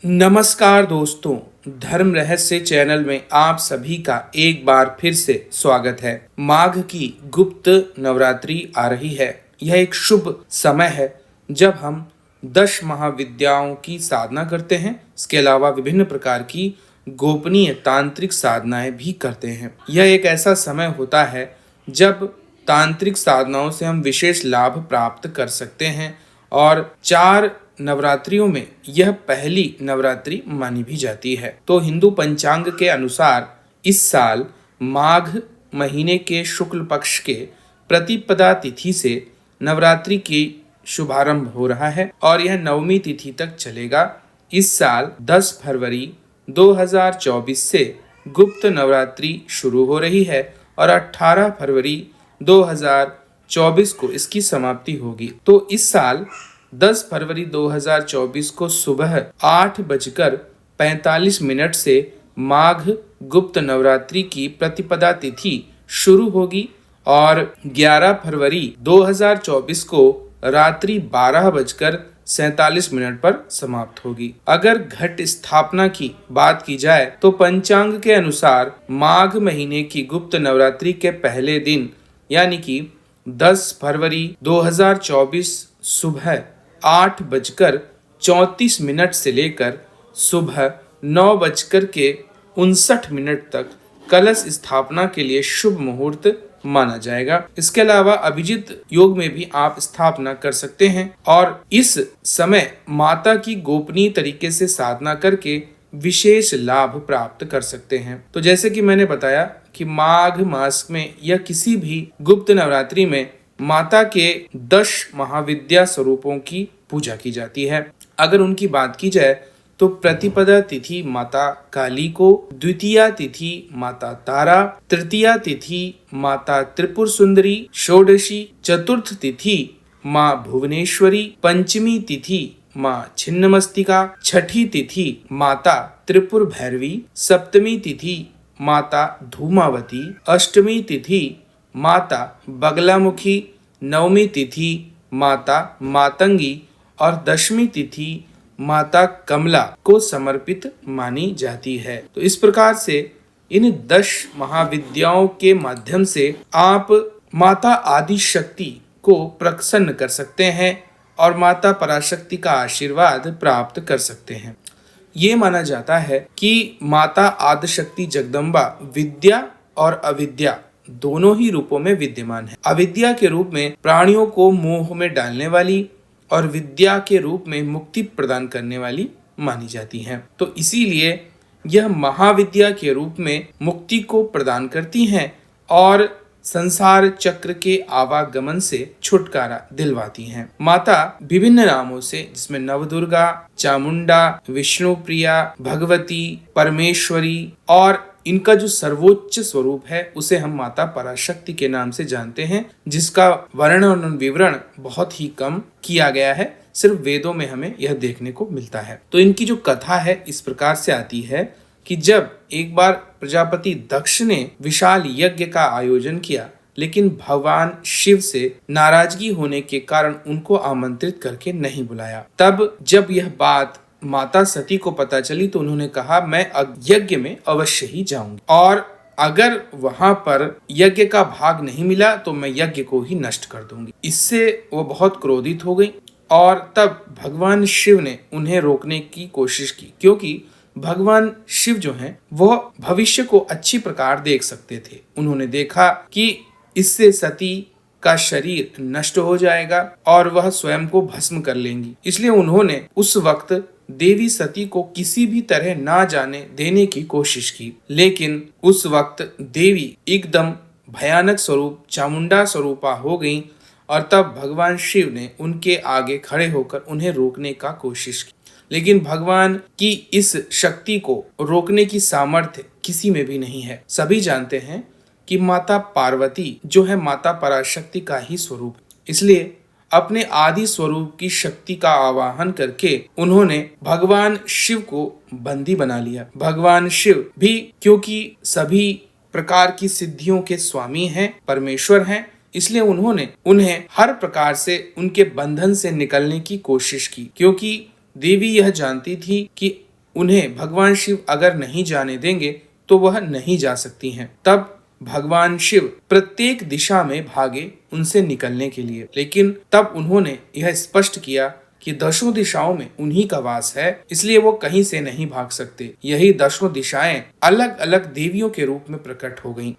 नमस्कार दोस्तों, धर्म रहस्य चैनल में आप सभी का एक बार फिर से स्वागत है। माघ की गुप्त नवरात्रि आ रही है। यह एक शुभ समय है जब हम 10 महाविद्याओं की साधना करते हैं। इसके अलावा विभिन्न प्रकार की गोपनीय तांत्रिक साधनाएं भी करते हैं। यह एक ऐसा समय होता है जब तांत्रिक साधनाओं से हम विशेष लाभ प्राप्त कर सकते हैं और 4 नवरात्रियों में यह पहली नवरात्रि मानी भी जाती है। तो हिंदू पंचांग के अनुसार इस साल माघ महीने के शुक्ल पक्ष के प्रतिपदा तिथि से नवरात्रि की शुभारंभ हो रहा है और यह नवमी तिथि तक चलेगा। इस साल 10 फरवरी 2024 से गुप्त नवरात्रि शुरू हो रही है और 18 फरवरी 2024 को इसकी समाप्ति होगी। तो इस साल 10 फरवरी 2024 को सुबह 8:45 से माघ गुप्त नवरात्रि की प्रतिपदा तिथि शुरू होगी और 11 फरवरी 2024 को रात्रि 12:47 पर समाप्त होगी। अगर घट स्थापना की बात की जाए तो पंचांग के अनुसार माघ महीने की गुप्त नवरात्रि के पहले दिन यानी कि 10 फरवरी 2024 सुबह 8:34 से लेकर सुबह 9:59 तक कलश स्थापना के लिए शुभ मुहूर्त माना जाएगा। इसके अलावा अभिजित योग में भी आप स्थापना कर सकते हैं और इस समय माता की गोपनीय तरीके से साधना करके विशेष लाभ प्राप्त कर सकते हैं। तो जैसे कि मैंने बताया कि माघ मास में या किसी भी गुप्त नवरात्रि में माता के 10 महाविद्या स्वरूपों की पूजा की जाती है। अगर उनकी बात की जाए तो प्रतिपदा तिथि माता काली को, द्वितीया तिथि माता तारा, तृतीया तिथि माता त्रिपुर सुंदरी, षोडशी चतुर्थ तिथि माँ भुवनेश्वरी, पंचमी तिथि माँ छिन्नमस्तिका, छठी तिथि माता त्रिपुर भैरवी, सप्तमी तिथि माता धूमावती, अष्टमी तिथि माता बगलामुखी, नवमी तिथि माता मातंगी और 10वीं तिथि माता कमला को समर्पित मानी जाती है। तो इस प्रकार से इन 10 महाविद्याओं के माध्यम से आप माता आदि शक्ति को प्रसन्न कर सकते हैं और माता पराशक्ति का आशीर्वाद प्राप्त कर सकते हैं। ये माना जाता है कि माता आदिशक्ति जगदम्बा विद्या और अविद्या दोनों ही रूपों में विद्यमान है। अविद्या के रूप में प्राणियों को मोह में डालने वाली और विद्या के रूप में मुक्ति प्रदान करने वाली मानी जाती हैं। तो इसीलिए यह महाविद्या के रूप में मुक्ति को प्रदान करती हैं और संसार चक्र के आवागमन से छुटकारा दिलवाती हैं। माता विभिन्न नामों से जिसमें नवदुर्गा, चामुंडा, विष्णुप्रिया, भगवती, परमेश्वरी और इनका जो सर्वोच्च स्वरूप है उसे हम माता पराशक्ति के नाम से जानते हैं, जिसका वर्णन और विवरण बहुत ही कम किया गया है। सिर्फ वेदों में हमें यह देखने को मिलता है। तो इनकी जो कथा है इस प्रकार से आती है कि जब एक बार प्रजापति दक्ष ने विशाल यज्ञ का आयोजन किया, लेकिन भगवान शिव से नाराजगी होने के कारण उनको आमंत्रित करके नहीं बुलाया। तब जब यह बात माता सती को पता चली तो उन्होंने कहा मैं यज्ञ में अवश्य ही जाऊंगी और अगर वहां पर यज्ञ का भाग नहीं मिला तो मैं यज्ञ को ही नष्ट कर दूंगी। इससे वो बहुत क्रोधित हो गई और तब भगवान शिव ने उन्हें रोकने की कोशिश की, क्योंकि भगवान शिव जो हैं वह भविष्य को अच्छी प्रकार देख सकते थे। उन्होंने देखा कि इससे सती का शरीर नष्ट हो जाएगा और वह स्वयं को भस्म कर लेंगी। इसलिए उन्होंने उस वक्त देवी सती को किसी भी तरह ना जाने देने की कोशिश की, लेकिन उस वक्त देवी एकदम भयानक स्वरूप चामुंडा स्वरूपा हो गई और तब भगवान शिव ने उनके आगे खड़े होकर उन्हें रोकने का कोशिश की। लेकिन भगवान की इस शक्ति को रोकने की सामर्थ्य किसी में भी नहीं है। सभी जानते हैं कि माता पार्वती जो है माता पराशक्ति का ही स्वरूप, इसलिए अपने आदि स्वरूप की शक्ति का आवाहन करके उन्होंने भगवान शिव को बंदी बना लिया। भगवान शिव भी क्योंकि सभी प्रकार की सिद्धियों के स्वामी हैं, परमेश्वर हैं, इसलिए उन्होंने उन्हें हर प्रकार से उनके बंधन से निकलने की कोशिश की, क्योंकि देवी यह जानती थी कि उन्हें भगवान शिव अगर नहीं जाने देंगे तो वह नहीं जा सकती हैं। तब भगवान शिव प्रत्येक दिशा में भागे उनसे निकलने के लिए, लेकिन तब उन्होंने यह स्पष्ट किया कि दसों दिशाओं में उन्हीं का वास है, इसलिए वो कहीं से नहीं भाग सकते। यही दसों दिशाएं अलग अलग देवियों के रूप में प्रकट हो गईं।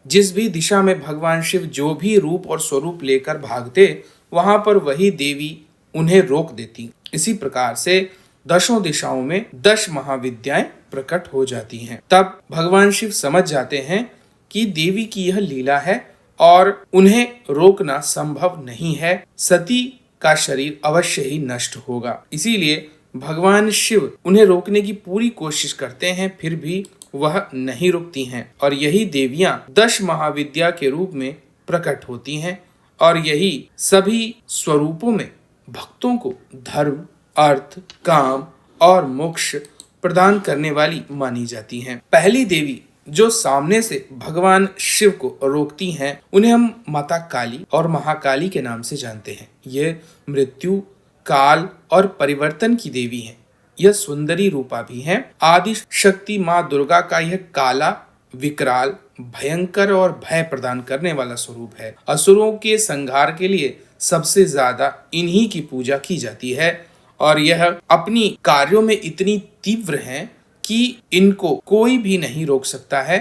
जिस भी दिशा में भगवान शिव जो भी रूप और स्वरूप लेकर भागते, वहां पर वही देवी उन्हें रोक देती। इसी प्रकार से दसों दिशाओं में 10 महाविद्याएं प्रकट हो जाती हैं। तब भगवान शिव समझ जाते हैं कि देवी की यह लीला है और उन्हें रोकना संभव नहीं है। सती का शरीर अवश्य ही नष्ट होगा। इसीलिए भगवान शिव उन्हें रोकने की पूरी कोशिश करते हैं, फिर भी वह नहीं रुकती हैं और यही देवियां 10 महाविद्या के रूप में प्रकट होती हैं और यही सभी स्वरूपों में भक्तों को धर्म, अर्थ, काम और मोक्ष प्रदान करने वाली मानी जाती हैं। पहली देवी जो सामने से भगवान शिव को रोकती हैं, उन्हें हम माता काली और महाकाली के नाम से जानते हैं। ये मृत्यु, काल और परिवर्तन की देवी हैं। यह सुंदरी रूपा भी हैं। आदि शक्ति माँ दुर्गा का यह काला, विकराल, भयंकर और भय प्रदान करने वाला स्वरूप है। असुरों के संहार के लिए सबसे ज्यादा इन्हीं की पूजा की जाती है और यह अपनी कार्यों में इतनी तीव्र हैं कि इनको कोई भी नहीं रोक सकता है।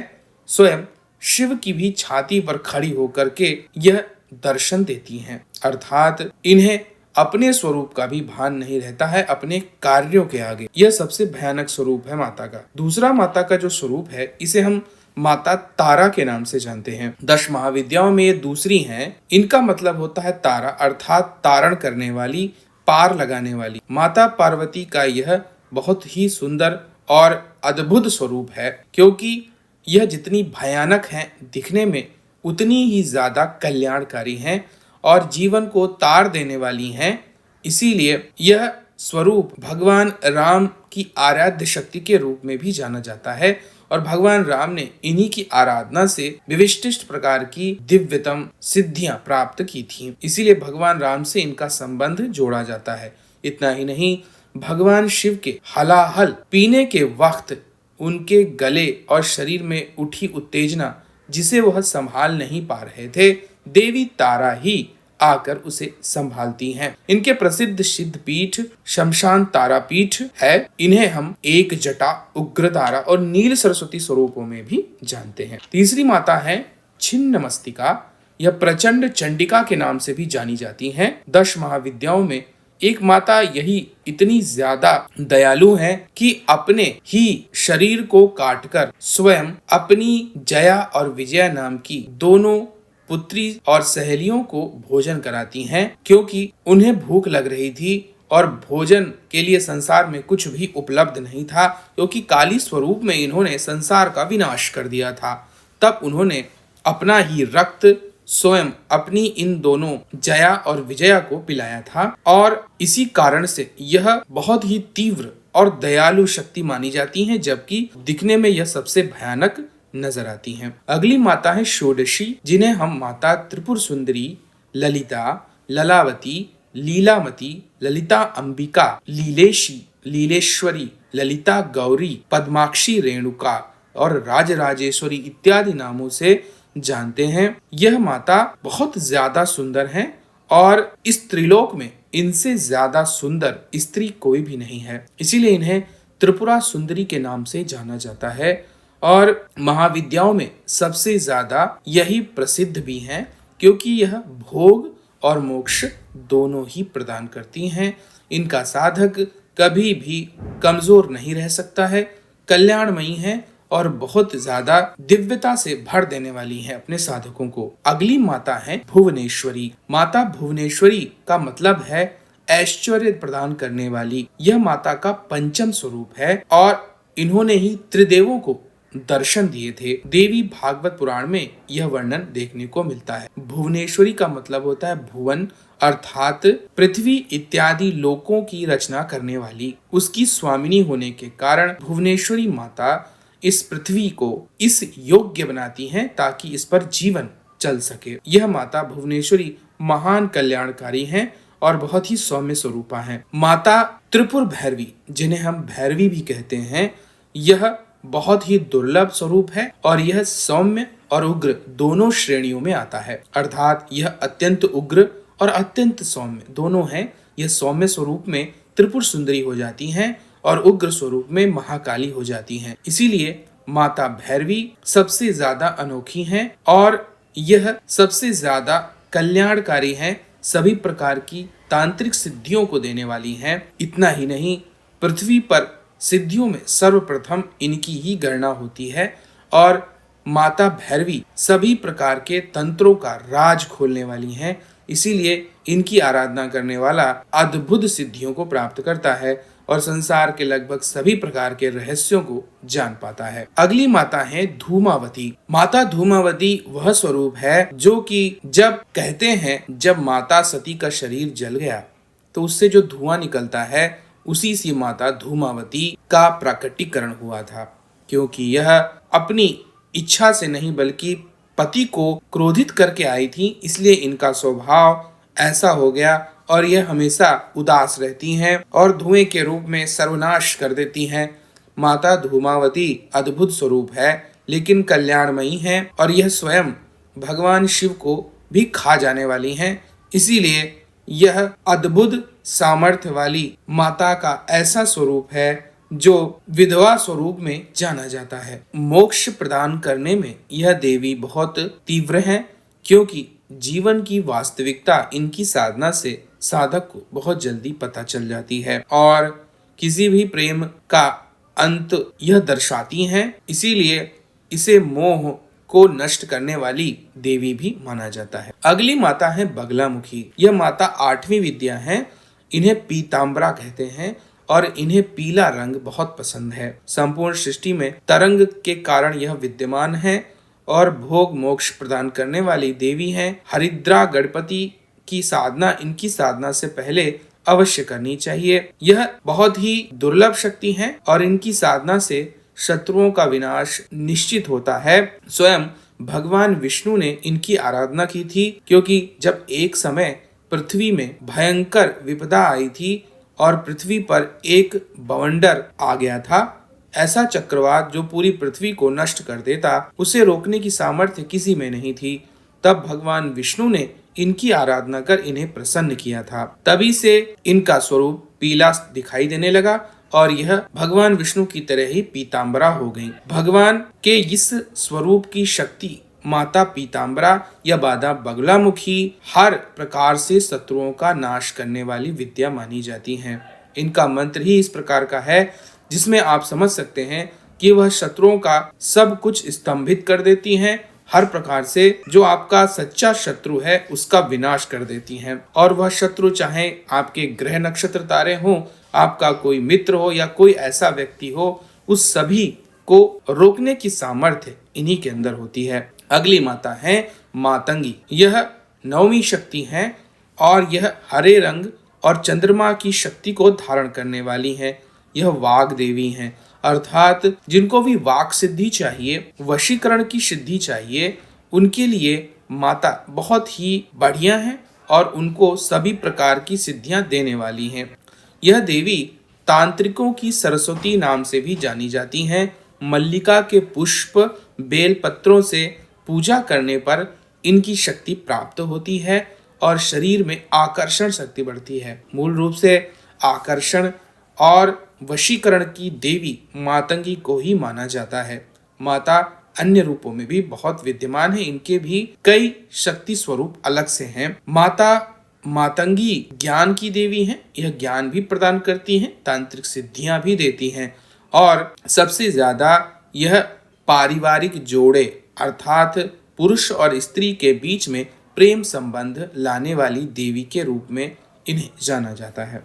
स्वयं शिव की भी छाती पर खड़ी होकर के यह दर्शन देती हैं, अर्थात इन्हें अपने स्वरूप का भी भान नहीं रहता है अपने कार्यों के आगे। यह सबसे भयानक स्वरूप है माता का। दूसरा माता का जो स्वरूप है, इसे हम माता तारा के नाम से जानते हैं। 10 महाविद्याओं में ये दूसरी हैं। इनका मतलब होता है तारा, अर्थात तारण करने वाली, पार लगाने वाली। माता पार्वती का यह बहुत ही सुंदर और अद्भुत स्वरूप है, क्योंकि यह जितनी भयानक है दिखने में, उतनी ही ज्यादा कल्याणकारी हैं और जीवन को तार देने वाली हैं। इसीलिए यह स्वरूप भगवान राम की आराध्य शक्ति के रूप में भी जाना जाता है और भगवान राम ने इन्हीं की आराधना से विशिष्ट प्रकार की दिव्यतम सिद्धियां प्राप्त की थीं। इसीलिए भगवान राम से इनका संबंध जोड़ा जाता है। इतना ही नहीं, भगवान शिव के हलाहल पीने के वक्त उनके गले और शरीर में उठी उत्तेजना, जिसे वह संभाल नहीं पा रहे थे, देवी तारा ही आकर उसे संभालती हैं। इनके प्रसिद्ध सिद्ध पीठ शमशान तारा पीठ है। इन्हें हम एक जटा, उग्र तारा और नील सरस्वती स्वरूपों में भी जानते हैं। तीसरी माता है छिन्नमस्तिका। यह प्रचंड चंडिका के नाम से भी जानी जाती हैं। 10 महाविद्याओं में एक माता यही इतनी ज्यादा दयालु है कि अपने ही शरीर को काटकर स्वयं अपनी जया और विजया नाम की दोनों पुत्री और सहेलियों को भोजन कराती हैं, क्योंकि उन्हें भूख लग रही थी और भोजन के लिए संसार में कुछ भी उपलब्ध नहीं था, क्योंकि काली स्वरूप में इन्होंने संसार का विनाश कर दिया था। तब उन्होंने अपना ही रक्त स्वयं अपनी इन दोनों जया और विजया को पिलाया था और इसी कारण से यह बहुत ही तीव्र और दयालु शक्ति मानी जाती हैं, जबकि दिखने में यह सबसे भयानक नजर आती हैं। अगली माता है षोडशी, जिन्हें हम माता त्रिपुर सुंदरी, ललिता, ललावती, लीलामती, ललिता अंबिका, लीलेशी, लीलेश्वरी, ललिता गौरी, पद्माक्षी रेणुका और राजराजेश्वरी इत्यादि नामों से जानते हैं। यह माता बहुत ज्यादा सुंदर हैं और इस त्रिलोक में इनसे ज्यादा सुंदर स्त्री कोई भी नहीं है। इसीलिए इन्हें त्रिपुरा सुंदरी के नाम से जाना जाता है और महाविद्याओं में सबसे ज्यादा यही प्रसिद्ध भी हैं, क्योंकि यह भोग और मोक्ष दोनों ही प्रदान करती हैं। इनका साधक कभी भी कमजोर नहीं रह सकता है, कल्याणमयी है और बहुत ज्यादा दिव्यता से भर देने वाली है अपने साधकों को। अगली माता है भुवनेश्वरी। माता भुवनेश्वरी का मतलब है ऐश्वर्य प्रदान करने वाली। यह माता का पंचम स्वरूप है और इन्होंने ही त्रिदेवों को दर्शन दिए थे। देवी भागवत पुराण में यह वर्णन देखने को मिलता है। भुवनेश्वरी का मतलब होता है भुवन, अर्थात पृथ्वी इत्यादि लोकों की रचना करने वाली। उसकी स्वामिनी होने के कारण भुवनेश्वरी माता इस पृथ्वी को इस योग्य बनाती हैं ताकि इस पर जीवन चल सके। यह माता भुवनेश्वरी महान कल्याणकारी हैं और बहुत ही सौम्य स्वरूपा हैं। माता त्रिपुर भैरवी, जिन्हें हम भैरवी भी कहते हैं, यह बहुत ही दुर्लभ स्वरूप है और यह सौम्य और उग्र दोनों श्रेणियों में आता है। अर्थात यह अत्यंत उग्र और अत्यंत सौम्य दोनों हैं। यह सौम्य स्वरूप में त्रिपुर सुंदरी हो जाती हैं और उग्र स्वरूप में महाकाली हो जाती हैं। इसीलिए माता भैरवी सबसे ज्यादा अनोखी हैं और यह सबसे ज्यादा कल्याणकारी हैं, सभी प्रकार की तांत्रिक सिद्धियों को देने वाली हैं। इतना ही नहीं, पृथ्वी पर सिद्धियों में सर्वप्रथम इनकी ही गणना होती है और माता भैरवी सभी प्रकार के तंत्रों का राज खोलने वाली हैं। इसीलिए इनकी आराधना करने वाला अद्भुत सिद्धियों को प्राप्त करता है और संसार के लगभग सभी प्रकार के रहस्यों को जान पाता है। अगली माता है धूमावती। माता धूमावती वह स्वरूप है जो कि जब कहते हैं जब माता सती का शरीर जल गया तो उससे जो धुआं निकलता है उसी से माता धूमावती का प्राकटीकरण हुआ था, क्योंकि यह अपनी इच्छा से नहीं बल्कि पति को क्रोधित करके आई थी। इसलिए इनका स्वभाव ऐसा हो गया और यह हमेशा उदास रहती हैं और धुएं के रूप में सर्वनाश कर देती हैं। माता धूमावती अद्भुत स्वरूप है लेकिन कल्याणमयी है और यह स्वयं भगवान शिव को भी खा जाने वाली हैं। इसीलिए यह अद्भुत सामर्थ्य वाली माता का ऐसा स्वरूप है जो विधवा स्वरूप में जाना जाता है। मोक्ष प्रदान करने में यह देवी बहुत तीव्र है, क्योंकि जीवन की वास्तविकता इनकी साधना से साधक को बहुत जल्दी पता चल जाती है और किसी भी प्रेम का अंत यह दर्शाती हैं। इसीलिए इसे मोह को नष्ट करने वाली देवी भी माना जाता है। अगली माता है बगलामुखी। यह माता 8वीं विद्या है। इन्हें पीताम्बरा कहते हैं और इन्हें पीला रंग बहुत पसंद है। संपूर्ण सृष्टि में तरंग के कारण यह विद्यमान है और भोग मोक्ष प्रदान करने वाली देवी हैं। हरिद्रा गणपति की साधना इनकी साधना से पहले अवश्य करनी चाहिए। यह बहुत ही दुर्लभ शक्ति है और इनकी साधना से शत्रुओं का विनाश निश्चित होता है। स्वयं भगवान विष्णु ने इनकी आराधना की थी, क्योंकि जब एक समय पृथ्वी में भयंकर विपदा आई थी और पृथ्वी पर एक बवंडर आ गया था, ऐसा चक्रवात जो पूरी पृथ्वी को नष्ट कर देता, उसे रोकने की सामर्थ्य किसी में नहीं थी। तब भगवान विष्णु ने इनकी आराधना कर इन्हें प्रसन्न किया था। तभी से इनका स्वरूप पीला दिखाई देने लगा और यह भगवान विष्णु की तरह ही पीताम्बरा हो गई। भगवान के इस स्वरूप की शक्ति माता पीताम्बरा या माता बगलामुखी हर प्रकार से शत्रुओं का नाश करने वाली विद्या मानी जाती हैं। इनका मंत्र ही इस प्रकार का है जिसमें आप समझ सकते हैं कि वह शत्रुओं का सब कुछ स्तंभित कर देती हैं। हर प्रकार से जो आपका सच्चा शत्रु है उसका विनाश कर देती हैं और वह शत्रु चाहे आपके ग्रह नक्षत्र तारे हों, आपका कोई मित्र हो या कोई ऐसा व्यक्ति हो, उस सभी को रोकने की सामर्थ्य इन्हीं के अंदर होती है। अगली माता है मातंगी। यह 9वीं शक्ति है और यह हरे रंग और चंद्रमा की शक्ति को धारण करने वाली है। यह वाग देवी हैं, अर्थात जिनको भी वाक सिद्धि चाहिए, वशीकरण की सिद्धि चाहिए, उनके लिए माता बहुत ही बढ़िया है और उनको सभी प्रकार की सिद्धियां देने वाली हैं। यह देवी तांत्रिकों की सरस्वती नाम से भी जानी जाती हैं। मल्लिका के पुष्प बेल पत्रों से पूजा करने पर इनकी शक्ति प्राप्त होती है और शरीर में आकर्षण शक्ति बढ़ती है। मूल रूप से आकर्षण और वशीकरण की देवी मातंगी को ही माना जाता है। माता अन्य रूपों में भी बहुत विद्यमान है, इनके भी कई शक्ति स्वरूप अलग से हैं। माता मातंगी ज्ञान की देवी हैं। यह ज्ञान भी प्रदान करती हैं, तांत्रिक सिद्धियां भी देती हैं और सबसे ज्यादा यह पारिवारिक जोड़े अर्थात पुरुष और स्त्री के बीच में प्रेम संबंध लाने वाली देवी के रूप में इन्हें जाना जाता है।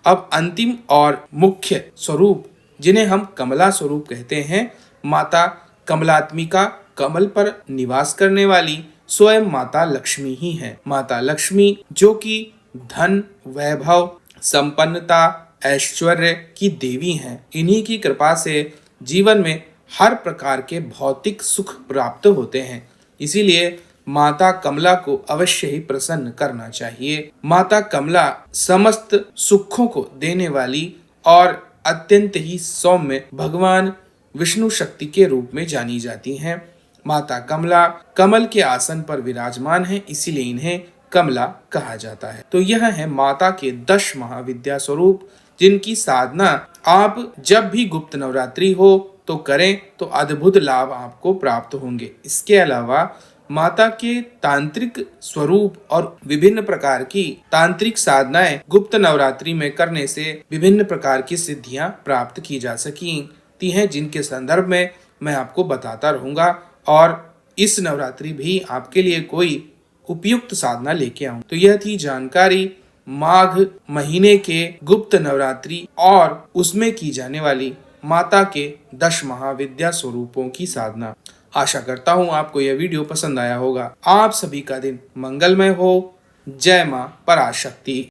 अब अंतिम और मुख्य स्वरूप जिन्हें हम कमला स्वरूप कहते हैं, माता कमलात्मिका, कमल पर निवास करने वाली स्वयं माता लक्ष्मी ही है। माता लक्ष्मी जो कि धन, वैभव, संपन्नता, ऐश्वर्य की देवी हैं। इन्हीं की कृपा से जीवन में हर प्रकार के भौतिक सुख प्राप्त होते हैं। इसीलिए माता कमला को अवश्य ही प्रसन्न करना चाहिए। माता कमला समस्त सुखों को देने वाली और अत्यंत ही सौम्य भगवान विष्णु शक्ति के रूप में जानी जाती हैं। माता कमला कमल के आसन पर विराजमान है, इसीलिए इन्हें कमला कहा जाता है। तो यह है माता के 10 महाविद्या स्वरूप, जिनकी साधना आप जब भी गुप्त नवरात्रि हो तो करें तो अद्भुत लाभ आपको प्राप्त होंगे। इसके अलावा माता के तांत्रिक स्वरूप और विभिन्न प्रकार की तांत्रिक साधनाएं गुप्त नवरात्रि में करने से विभिन्न प्रकार की सिद्धियां प्राप्त की जा सकती हैं, जिनके संदर्भ में मैं आपको बताता रहूंगा और इस नवरात्रि भी आपके लिए कोई उपयुक्त साधना लेके आऊं। तो यह थी जानकारी माघ महीने के गुप्त नवरात्रि और उसमें की जाने वाली माता के 10 महाविद्या स्वरूपों की साधना। आशा करता हूं आपको यह वीडियो पसंद आया होगा। आप सभी का दिन मंगलमय हो। जय मां पराशक्ति।